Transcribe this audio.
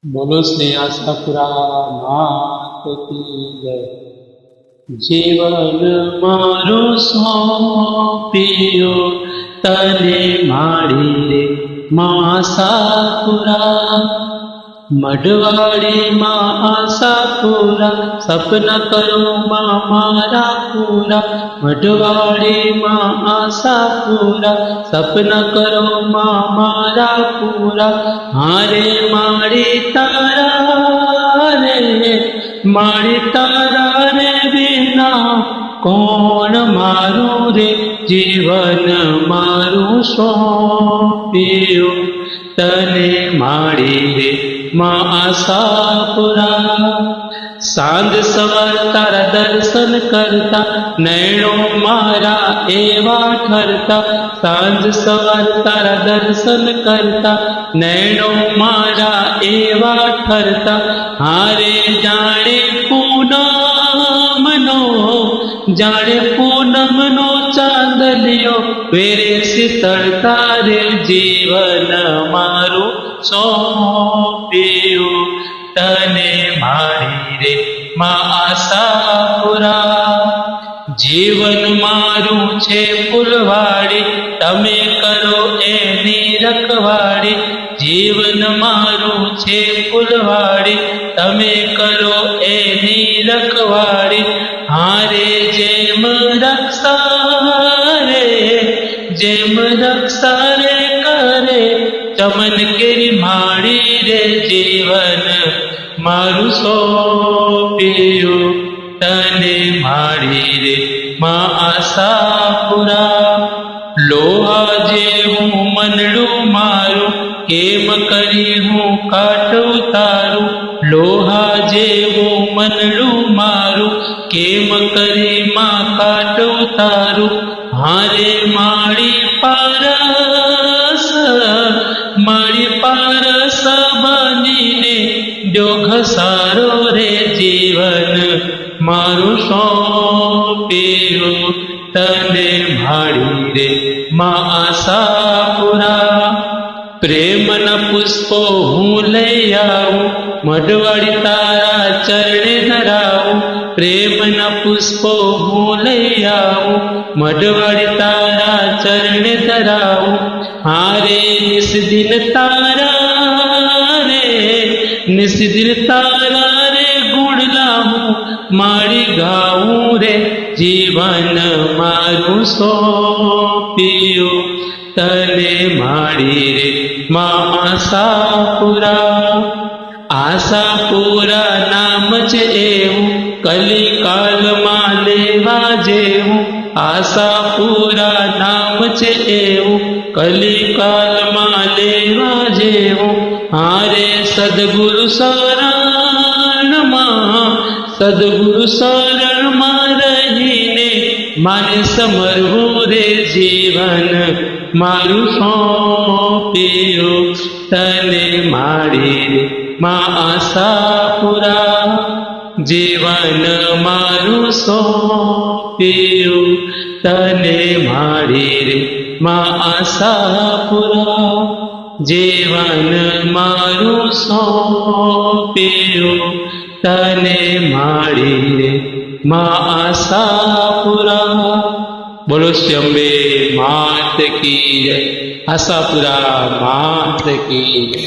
બોલો શ્રી આશાપુરા માત કી જય। જીવન મારું સોંપ્યો તને માડી રે આશાપુરા, મઢવાડી માં આશાપુરા, સપના કરો માં મારા પૂરા। મઢવાડી માં આશાપુરા, સપના કરો માં મારા પૂરા। હારે મારી તારા રે, મારી તારા રે વિના કોણ મારું રે। જીવન મારું સોંપ્યું તને માડી રે આશાપુરા। સાંજ સવાર તારા દર્શન કરતા નૈણો મારા એવા ઠરતા। સાંજ સવાર તારા દર્શન કરતા નૈણો મારા એવા ઠરતા। હારે જાણે પૂનમનો, જાણે પૂનમનો ચાંદલિયો વેરે શીતળતા રે। જીવન મારું સોંપ્યું તને માડી રે આશાપુરા। જીવન મારું છે ફૂલવાડી, તમે કરો એની રખવાડી। જીવન મારું છે ફૂલવાડી, તમે કરો એની રખવાડી। હારે જેમ રક્ષા રે, જેમ રક્ષા રે કરે ચમન કેરી માડી રે। જીવન મારું સોંપ્યું તને માડી રે આશાપુરા। લોહા જેવું મનડું મારું, કેમ કરી હું કાટ ઉતારું। લોહા જેવું મનડું મારું, કેમ કરી માં કાટ ઉતારું। હારે મારી પારસ, મારી પારસ બનીને જો ઘસારો રે। જીવન મારું સોંપ્યું તને માડી રે આશાપુરા। પ્રેમના પુષ્પો હું લઈ આવું, મઢવાડી તારા ચરણે ધરાવું। પ્રેમના પુષ્પો હું લઈ આવું, મઢવાડી તારા ચરણે ધરાવું। હારે નિસ્દિન તારા રે, નિસ્દિન તારા રે ગુણ લાવું મારી ગાવું રે। જીવન મારું સોંપ્યું તને માડી રે આશાપુરા। આશાપુરા નામ છે એવું, કલિકાલમાં લેવા જેવું। આશાપુરા નામ છે એવું, કલિકાલમાં લેવા જેવું। હારે સદગુરુ શરણમાં, સદગુરુ શરણમાં રહીને માને સમરવું રે। જીવન મારું સોંપ્યું તને માડી રે આશાપુરા। જીવન મારું સોંપ્યું તને માડી રે આશાપુરા। જીવન મારું સોંપ્યું તને માડી રે આશાપુરા। બોલો શ્રી અંબે માત કી જય। આશાપુરા માત કી જય।